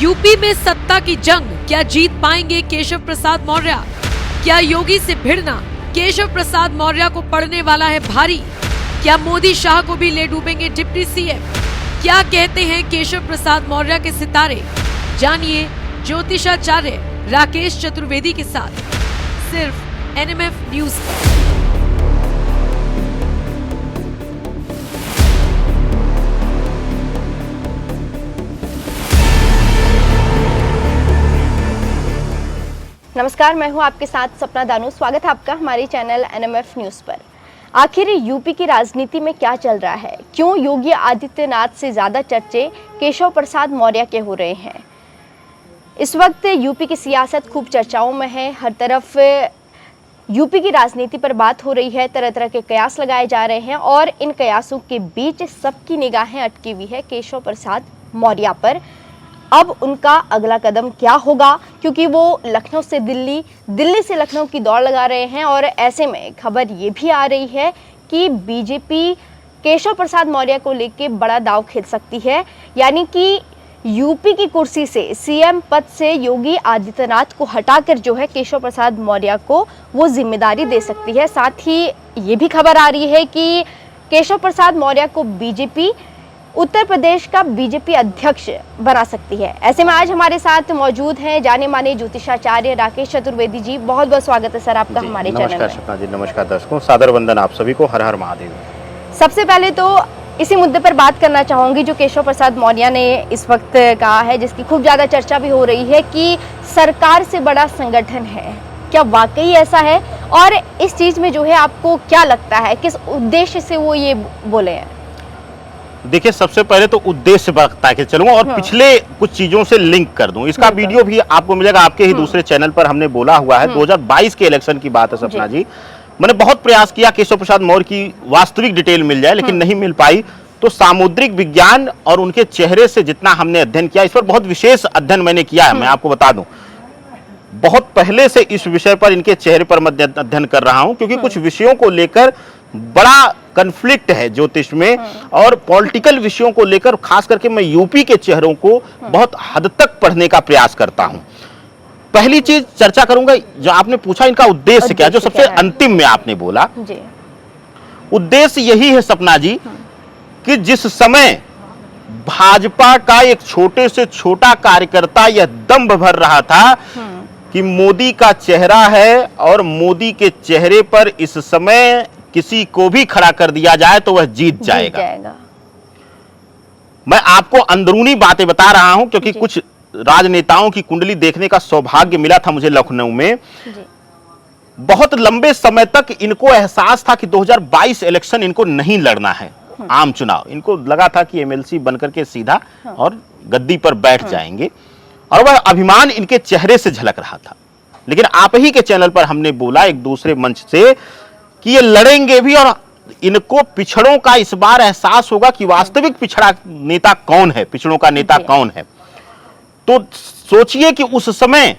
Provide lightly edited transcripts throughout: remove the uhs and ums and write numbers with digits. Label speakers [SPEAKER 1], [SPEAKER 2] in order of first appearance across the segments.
[SPEAKER 1] UP में सत्ता की जंग, क्या जीत पाएंगे केशव प्रसाद मौर्य? क्या योगी से भिड़ना केशव प्रसाद मौर्य को पड़ने वाला है भारी? क्या मोदी शाह को भी ले डूबेंगे डिप्टी सीएम? क्या कहते हैं केशव प्रसाद मौर्य के सितारे? जानिए ज्योतिषाचार्य राकेश चतुर्वेदी के साथ, सिर्फ एनएमएफ न्यूज पर।
[SPEAKER 2] नमस्कार, मैं हूं आपके साथ सपना दानू। स्वागत है आपका हमारे चैनल एनएमएफ न्यूज पर। आखिर यूपी की राजनीति में क्या चल रहा है? क्यों योगी आदित्यनाथ से ज्यादा चर्चे केशव प्रसाद मौर्य के हो रहे हैं? इस वक्त यूपी की सियासत खूब चर्चाओं में है। हर तरफ यूपी की राजनीति पर बात हो रही है, तरह तरह के कयास लगाए जा रहे हैं और इन कयासों के बीच सबकी निगाहें अटकी हुई है केशव प्रसाद मौर्य पर। अब उनका अगला कदम क्या होगा, क्योंकि वो लखनऊ से दिल्ली, दिल्ली से लखनऊ की दौड़ लगा रहे हैं और ऐसे में खबर ये भी आ रही है कि बीजेपी केशव प्रसाद मौर्य को लेकर बड़ा दांव खेल सकती है। यानी कि यूपी की कुर्सी से, सीएम पद से योगी आदित्यनाथ को हटाकर जो है केशव प्रसाद मौर्य को वो जिम्मेदारी दे सकती है। साथ ही ये भी खबर आ रही है कि केशव प्रसाद मौर्य को बीजेपी उत्तर प्रदेश का बीजेपी अध्यक्ष बना सकती है। ऐसे में आज हमारे साथ मौजूद हैं जाने माने ज्योतिषाचार्य राकेश चतुर्वेदी जी। बहुत बहुत स्वागत है सर आपका हमारे चैनल में।
[SPEAKER 3] नमस्कार सपना जी, नमस्कार दर्शकों, सादर वंदन आप सभी को। हर हर महादेव।
[SPEAKER 2] सबसे पहले तो इसी मुद्दे पर बात करना चाहूंगी जो केशव प्रसाद मौर्य ने इस वक्त कहा है, जिसकी खूब ज्यादा चर्चा भी हो रही है कि सरकार से बड़ा संगठन है। क्या वाकई ऐसा है? और इस चीज में जो है आपको क्या लगता है, किस उद्देश्य से वो ये बोले हैं?
[SPEAKER 3] देखिए, सबसे पहले तो उद्देश्य बता के चलूंगा और पिछले कुछ चीजों से लिंक कर दूं। इसका वीडियो भी आपको मिलेगा, आपके ही दूसरे चैनल पर हमने बोला हुआ है। 2022 के इलेक्शन की बात है सपना जी। मैंने बहुत प्रयास किया केशव प्रसाद मौर्य की वास्तविक डिटेल मिल जाए, लेकिन नहीं मिल पाई। तो सामुद्रिक विज्ञान और उनके चेहरे से जितना हमने अध्ययन किया, इस पर बहुत विशेष अध्ययन मैंने किया है। मैं आपको बता दूं, बहुत पहले से इस विषय पर, इनके चेहरे पर मैं अध्ययन कर रहा हूं, क्योंकि कुछ विषयों को लेकर बड़ा कन्फ्लिक्ट है ज्योतिष में और पॉलिटिकल विषयों को लेकर खास करके मैं यूपी के चेहरों को बहुत हद तक पढ़ने का प्रयास करता हूं। पहली चीज चर्चा करूंगा, जो आपने पूछा इनका उद्देश्य क्या, जो सबसे अंतिम में आपने बोला जी। उद्देश्य यही है सपना जी कि जिस समय भाजपा का एक छोटे से छोटा कार्यकर्ता यह दंभ भर रहा था कि मोदी का चेहरा है और मोदी के चेहरे पर इस समय किसी को भी खड़ा कर दिया जाए तो वह जीत जाएगा। मैं आपको अंदरूनी बातें बता रहा हूं, क्योंकि कुछ राजनेताओं की कुंडली देखने का सौभाग्य मिला था मुझे लखनऊ में। बहुत लंबे समय तक इनको एहसास था कि 2022 इलेक्शन इनको नहीं लड़ना है, आम चुनाव। इनको लगा था कि एमएलसी बनकर के सीधा और गद्दी पर बैठ जाएंगे, और वह अभिमान इनके चेहरे से झलक रहा था। लेकिन आप ही के चैनल पर हमने बोला एक दूसरे मंच से कि ये लड़ेंगे भी और इनको पिछड़ों का इस बार एहसास होगा कि वास्तविक पिछड़ा नेता कौन है, पिछड़ों का नेता कौन है। तो सोचिए कि उस समय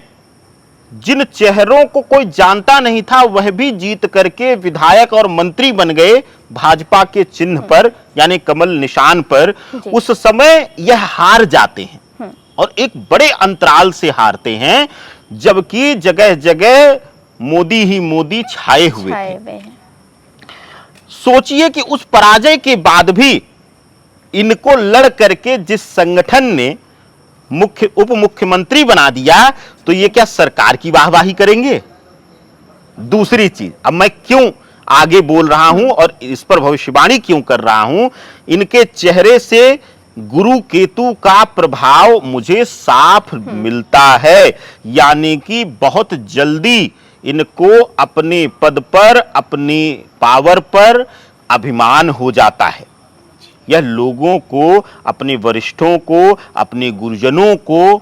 [SPEAKER 3] जिन चेहरों को कोई जानता नहीं था, वह भी जीत करके विधायक और मंत्री बन गए भाजपा के चिन्ह पर, यानी कमल निशान पर। उस समय यह हार जाते हैं और एक बड़े अंतराल से हारते हैं, जबकि जगह जगह मोदी ही मोदी छाए हुए थे। सोचिए कि उस पराजय के बाद भी इनको लड़ करके जिस संगठन ने उप मुख्यमंत्री बना दिया, तो ये क्या सरकार की वाहवाही करेंगे? दूसरी चीज, अब मैं क्यों आगे बोल रहा हूं और इस पर भविष्यवाणी क्यों कर रहा हूं, इनके चेहरे से गुरु केतु का प्रभाव मुझे साफ मिलता है। यानी कि बहुत जल्दी इनको अपने पद पर, अपनी पावर पर अभिमान हो जाता है। यह लोगों को, अपने वरिष्ठों को, अपने गुरुजनों को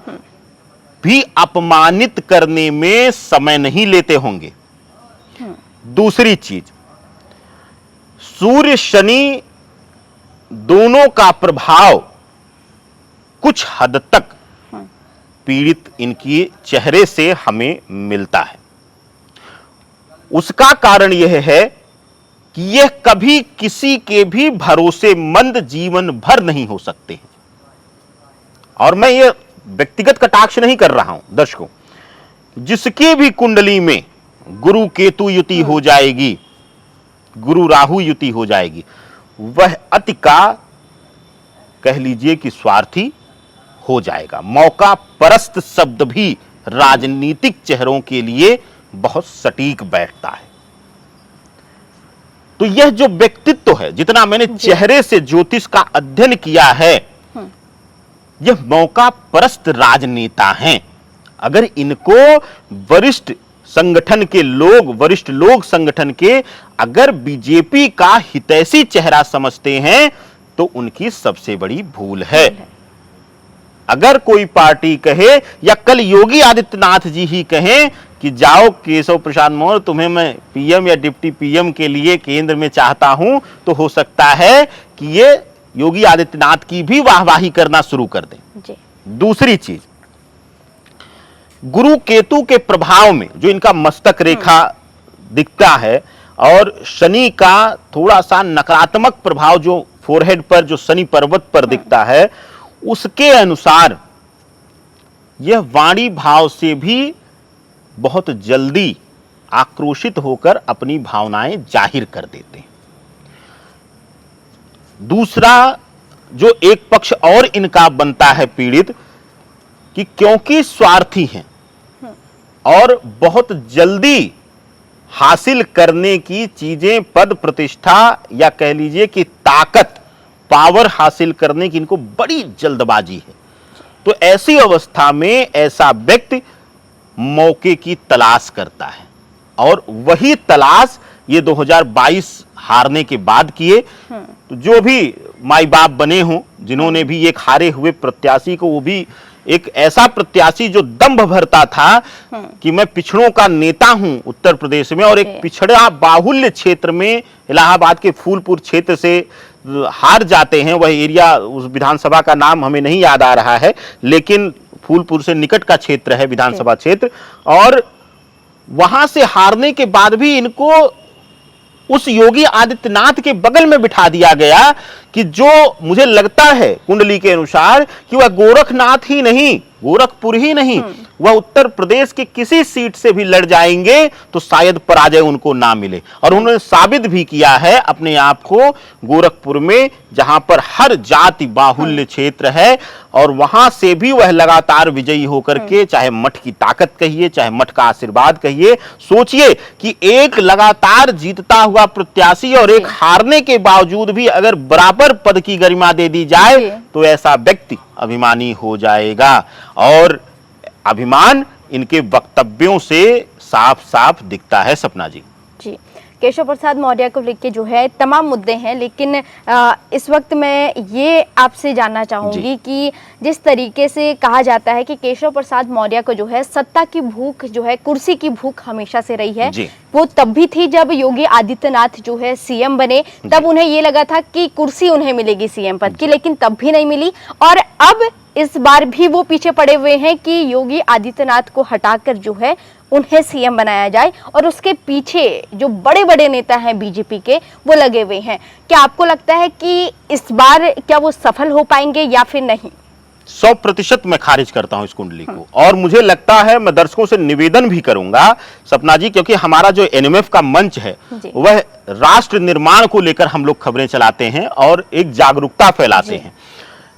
[SPEAKER 3] भी अपमानित करने में समय नहीं लेते होंगे। दूसरी चीज, सूर्य शनि दोनों का प्रभाव कुछ हद तक पीड़ित इनकी चेहरे से हमें मिलता है। उसका कारण यह है कि यह कभी किसी के भी भरोसेमंद जीवन भर नहीं हो सकते हैं। और मैं ये व्यक्तिगत कटाक्ष नहीं कर रहा हूं दर्शकों, जिसकी भी कुंडली में गुरु केतु युति हो जाएगी, गुरु राहु युति हो जाएगी, वह अति का कह लीजिए कि स्वार्थी हो जाएगा। मौका परस्त शब्द भी राजनीतिक चेहरों के लिए बहुत सटीक बैठता है। तो यह जो व्यक्तित्व है, जितना मैंने चेहरे से ज्योतिष का अध्ययन किया है, यह मौका परस्त राजनेता हैं। अगर इनको वरिष्ठ संगठन के लोग, वरिष्ठ लोग संगठन के अगर बीजेपी का हितैषी चेहरा समझते हैं तो उनकी सबसे बड़ी भूल है। अगर कोई पार्टी कहे या कल योगी आदित्यनाथ जी ही कहें कि जाओ केशव प्रसाद मौर्य, तुम्हें मैं पीएम या डिप्टी पीएम के लिए केंद्र में चाहता हूं, तो हो सकता है कि ये योगी आदित्यनाथ की भी वाहवाही करना शुरू कर दें जी। दूसरी चीज, गुरु केतु के प्रभाव में जो इनका मस्तक रेखा दिखता है और शनि का थोड़ा सा नकारात्मक प्रभाव जो फोरहेड पर, जो शनि पर्वत पर दिखता है, उसके अनुसार यह वाणी भाव से भी बहुत जल्दी आक्रोशित होकर अपनी भावनाएं जाहिर कर देते हैं। दूसरा जो एक पक्ष और इनका बनता है पीड़ित, कि क्योंकि स्वार्थी हैं और बहुत जल्दी हासिल करने की चीजें, पद प्रतिष्ठा या कह लीजिए कि ताकत, पावर हासिल करने की इनको बड़ी जल्दबाजी है, तो ऐसी अवस्था में ऐसा व्यक्ति मौके की तलाश करता है और वही तलाश ये 2022 हारने के बाद किए। तो जो भी माई बाप बने हों, जिन्होंने भी एक हारे हुए प्रत्याशी को, वो भी एक ऐसा प्रत्याशी जो दंभ भरता था कि मैं पिछड़ों का नेता हूं उत्तर प्रदेश में, और एक पिछड़ा बाहुल्य क्षेत्र में इलाहाबाद के फूलपुर क्षेत्र से हार जाते हैं। वह एरिया, उस विधानसभा का नाम हमें नहीं याद आ रहा है, लेकिन फूलपुर से निकट का क्षेत्र है विधानसभा क्षेत्र, और वहां से हारने के बाद भी इनको उस योगी आदित्यनाथ के बगल में बिठा दिया गया कि जो मुझे लगता है कुंडली के अनुसार कि वह गोरखनाथ ही नहीं, गोरखपुर ही नहीं, वह उत्तर प्रदेश के किसी सीट से भी लड़ जाएंगे तो शायद पराजय उनको ना मिले। और उन्होंने साबित भी किया है अपने आप को गोरखपुर में, जहां पर हर जाति बाहुल्य क्षेत्र है, और वहां से भी वह लगातार विजयी होकर के, चाहे मठ की ताकत कहिए, चाहे मठ का आशीर्वाद कहिए, सोचिए कि एक लगातार जीतता हुआ प्रत्याशी और एक हारने के बावजूद भी अगर बराबर पद की गरिमा दे दी जाए तो ऐसा व्यक्ति अभिमानी हो जाएगा। और अभिमान इनके वक्तव्यों से साफ साफ दिखता है सपना जी।
[SPEAKER 2] जी, केशव प्रसाद मौर्य को लेकर जो है तमाम मुद्दे हैं, लेकिन इस वक्त मैं ये आपसे जानना चाहूंगी कि जिस तरीके से कहा जाता है कि केशव प्रसाद मौर्य को जो है सत्ता की भूख, जो है कुर्सी की भूख हमेशा से रही है। वो तब भी थी जब योगी आदित्यनाथ जो है सीएम बने, तब उन्हें ये लगा था कि कुर्सी उन्हें मिलेगी सीएम पद की, लेकिन तब भी नहीं मिली। और अब इस बार भी वो पीछे पड़े हुए हैं कि योगी आदित्यनाथ को हटाकर जो है उन्हें सीएम बनाया जाए, और उसके पीछे जो बड़े बड़े नेता हैं बीजेपी के वो लगे हुए हैं। क्या आपको लगता है कि इस बार क्या वो सफल हो पाएंगे या फिर नहीं?
[SPEAKER 3] 100% मैं खारिज करता हूं इस कुंडली को, और मुझे लगता है मैं दर्शकों से निवेदन भी करूंगा सपना जी, क्योंकि हमारा जो एनएमएफ का मंच है वह राष्ट्र निर्माण को लेकर हम लोग खबरें चलाते हैं और एक जागरूकता फैलाते हैं।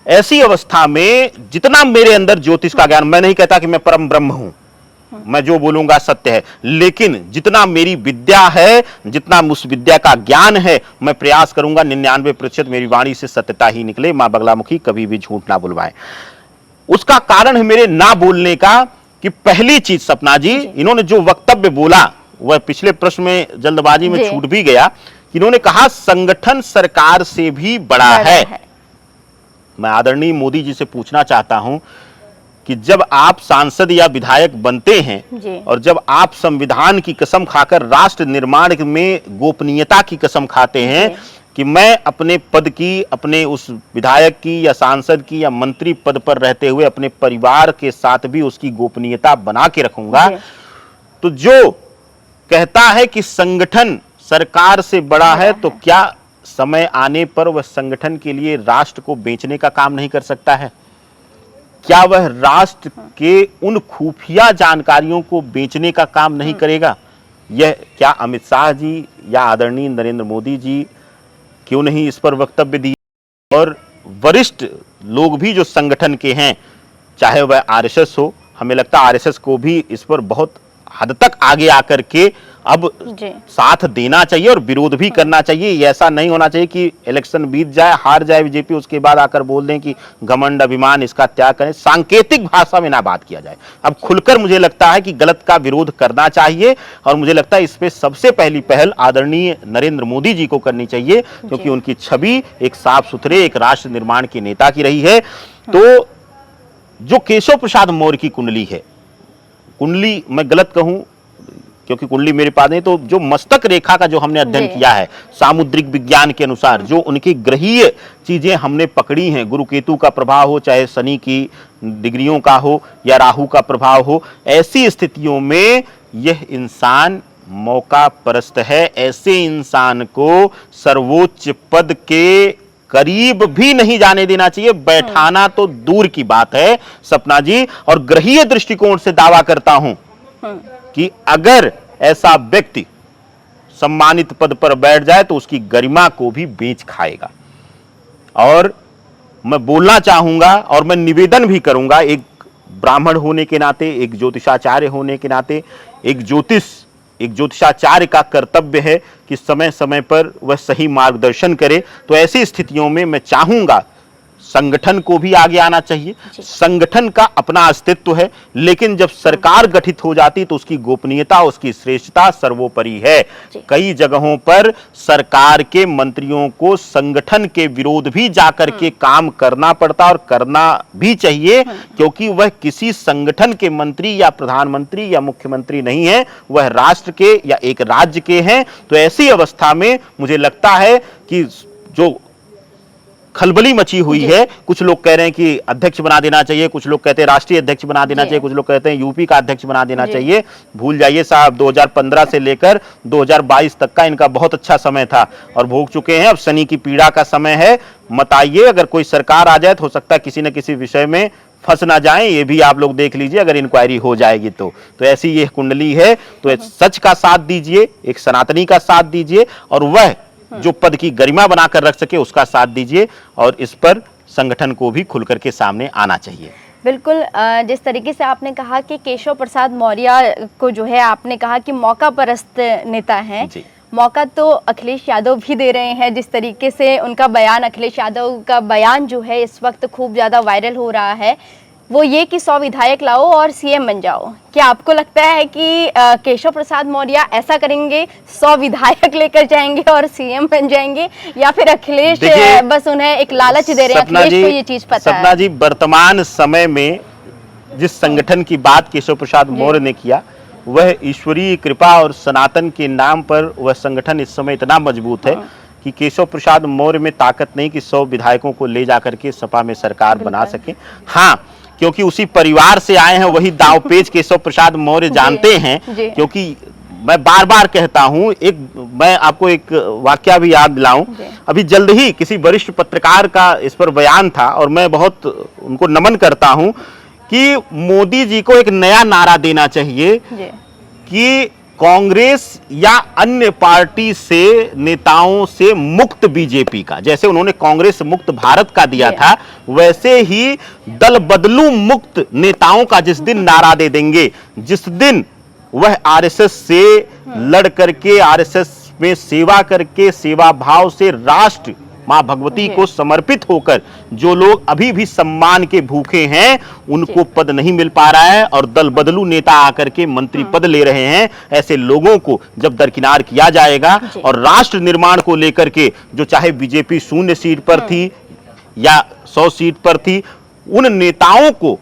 [SPEAKER 3] ऐसी अवस्था में जितना मेरे अंदर ज्योतिष का ज्ञान, मैं नहीं कहता कि मैं परम ब्रह्म हूं, मैं जो बोलूंगा सत्य है, लेकिन जितना मेरी विद्या है, जितना उस विद्या का ज्ञान है, मैं प्रयास करूंगा 99% मेरी वाणी से सत्यता ही निकले। मां बगलामुखी कभी भी झूठ ना बुलवाए। उसका कारण है मेरे ना बोलने का कि पहली चीज सपना जी, इन्होंने जो वक्तव्य बोला वह पिछले प्रश्न में जल्दबाजी में छूट भी गया। इन्होंने कहा संगठन सरकार से भी बड़ा है। मैं आदरणीय मोदी जी से पूछना चाहता हूं कि जब आप सांसद या विधायक बनते हैं और जब आप संविधान की कसम खाकर राष्ट्र निर्माण में गोपनीयता की कसम खाते हैं कि मैं अपने पद की, अपने उस विधायक की या सांसद की या मंत्री पद पर रहते हुए अपने परिवार के साथ भी उसकी गोपनीयता बना के रखूंगा, तो जो कहता है कि संगठन सरकार से बड़ा है, तो क्या समय आने पर वह संगठन के लिए राष्ट्र को बेचने का काम नहीं कर सकता है? क्या वह राष्ट्र के उन खुफिया जानकारियों को बेचने का काम नहीं करेगा? यह क्या अमित शाह जी या आदरणीय नरेंद्र मोदी जी क्यों नहीं इस पर वक्तव्य दिए? और वरिष्ठ लोग भी जो संगठन के हैं, चाहे वह आरएसएस हो, हमें लगता है आरएसएस को भी इस पर बहुत हद तक आगे आकर के अब साथ देना चाहिए और विरोध भी करना चाहिए। ऐसा नहीं होना चाहिए कि इलेक्शन बीत जाए, हार जाए बीजेपी, उसके बाद आकर बोल दें कि घमंड अभिमान इसका त्याग करें। सांकेतिक भाषा में ना बात किया जाए। अब खुलकर मुझे लगता है कि गलत का विरोध करना चाहिए और मुझे लगता है इस पे सबसे पहली पहल आदरणीय नरेंद्र मोदी जी को करनी चाहिए, क्योंकि उनकी छवि एक साफ सुथरे एक राष्ट्र निर्माण की नेता की रही है। तो जो केशव प्रसाद मौर्य की कुंडली है, कुंडली मैं गलत कहूं क्योंकि कुंडली मेरे पास नहीं, तो जो मस्तक रेखा का जो हमने अध्ययन किया है सामुद्रिक विज्ञान के अनुसार, जो उनकी ग्रहीय चीजें हमने पकड़ी हैं, गुरु केतु का प्रभाव हो, चाहे शनि की डिग्रियों का हो या राहु का प्रभाव हो, ऐसी स्थितियों में यह इंसान मौका परस्त है। ऐसे इंसान को सर्वोच्च पद के करीब भी नहीं जाने देना चाहिए। बैठाना तो दूर की बात है सपना जी। और ग्रहीय दृष्टिकोण से दावा करता हूं कि अगर ऐसा व्यक्ति सम्मानित पद पर बैठ जाए तो उसकी गरिमा को भी बेच खाएगा। और मैं बोलना चाहूंगा और मैं निवेदन भी करूंगा, एक ब्राह्मण होने के नाते, एक ज्योतिषाचार्य होने के नाते, एक ज्योतिषाचार्य का कर्तव्य है कि समय समय पर वह सही मार्गदर्शन करे। तो ऐसी स्थितियों में मैं चाहूंगा संगठन को भी आगे आना चाहिए। संगठन का अपना अस्तित्व है, लेकिन जब सरकार गठित हो जाती तो उसकी गोपनीयता, उसकी श्रेष्ठता सर्वोपरि है। कई जगहों पर सरकार के मंत्रियों को संगठन के विरोध भी जाकर के काम करना पड़ता और करना भी चाहिए, क्योंकि वह किसी संगठन के मंत्री या प्रधानमंत्री या मुख्यमंत्री नहीं है, वह राष्ट्र के या एक राज्य के हैं। तो ऐसी अवस्था में मुझे लगता है कि जो खलबली मची हुई है, कुछ लोग कह रहे हैं कि अध्यक्ष बना देना चाहिए, कुछ लोग कहते हैं राष्ट्रीय अध्यक्ष बना देना चाहिए, कुछ लोग कहते हैं यूपी का अध्यक्ष बना देना चाहिए। भूल जाइए साहब, 2015 से लेकर 2022 तक का इनका बहुत अच्छा समय था और भोग चुके हैं। अब शनि की पीड़ा का समय है। मत आइए, अगर कोई सरकार आ जाए तो हो सकता है किसी न किसी विषय में फंस ना जाएं, ये भी आप लोग देख लीजिए अगर इंक्वायरी हो जाएगी तो ऐसी ये कुंडली है। तो सच का साथ दीजिए, एक सनातनी का साथ दीजिए और वह जो पद की गरिमा बनाकर रख सके उसका साथ दीजिए, और इस पर संगठन को भी खुलकर के सामने आना चाहिए।
[SPEAKER 2] बिल्कुल, जिस तरीके से आपने कहा कि केशव प्रसाद मौर्य को जो है आपने कहा कि मौका परस्त नेता हैं, मौका तो अखिलेश यादव भी दे रहे हैं। जिस तरीके से उनका बयान, अखिलेश यादव का बयान जो है इस वक्त खूब ज़्यादा वायरल हो रहा है, वो ये कि 100 विधायक लाओ और सीएम बन जाओ। क्या आपको लगता है कि केशव प्रसाद मौर्य ऐसा करेंगे, 100 विधायक लेकर जाएंगे और सीएम बन जाएंगे, या फिर अखिलेश बस उन्हें एक लालच दे रहे हैं? अखिलेश को ये चीज पता है।
[SPEAKER 3] सपना जी, वर्तमान समय में जिस संगठन की बात केशव प्रसाद मौर्य ने किया, वह ईश्वरीय कृपा और सनातन के नाम पर वह संगठन इस समय इतना मजबूत है कि केशव प्रसाद मौर्य में ताकत नहीं कि 100 विधायकों को ले जाकर के सपा में सरकार बना सके। हाँ, क्योंकि उसी परिवार से आए हैं, वही दांवपेच केशव प्रसाद मौर्य जानते हैं। क्योंकि मैं बार बार कहता हूं, मैं आपको एक वाकया भी याद दिलाऊं। अभी जल्द ही किसी वरिष्ठ पत्रकार का इस पर बयान था और मैं बहुत उनको नमन करता हूं कि मोदी जी को एक नया नारा देना चाहिए कि कांग्रेस या अन्य पार्टी से नेताओं से मुक्त बीजेपी का, जैसे उन्होंने कांग्रेस मुक्त भारत का दिया था, वैसे ही दल बदलू मुक्त नेताओं का जिस दिन नारा दे देंगे, जिस दिन वह आरएसएस से लड़ करके, आरएसएस में सेवा करके, सेवा भाव से राष्ट्र मां भगवती को समर्पित होकर जो लोग अभी भी सम्मान के भूखे हैं, उनको पद नहीं मिल पा रहा है और दल बदलू नेता आकर के मंत्री पद ले रहे हैं, ऐसे लोगों को जब दरकिनार किया जाएगा और राष्ट्र निर्माण को लेकर के, जो चाहे बीजेपी 0 सीट पर थी या 100 सीट पर थी, उन नेताओं को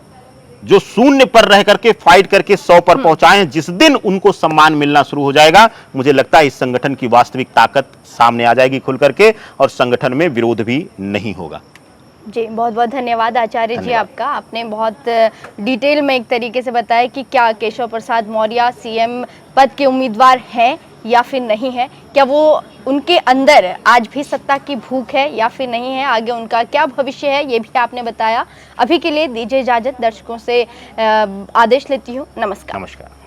[SPEAKER 3] जो 0 पर रह करके फाइट करके 100 पर पहुंचाएं, जिस दिन उनको सम्मान मिलना शुरू हो जाएगा, मुझे लगता है इस संगठन की वास्तविक ताकत सामने आ जाएगी खुल करके और संगठन में विरोध भी नहीं होगा।
[SPEAKER 2] जी, बहुत बहुत धन्यवाद आचार्य जी आपका। आपने बहुत डिटेल में एक तरीके से बताया कि क्या केशव प्रसाद मौर्य सीएम पद के उम्मीदवार हैं या फिर नहीं है, क्या वो उनके अंदर आज भी सत्ता की भूख है या फिर नहीं है, आगे उनका क्या भविष्य है ये भी आपने बताया। अभी के लिए दीजिए इजाजत, दर्शकों से आदेश लेती हूँ। नमस्कार।
[SPEAKER 3] नमस्कार।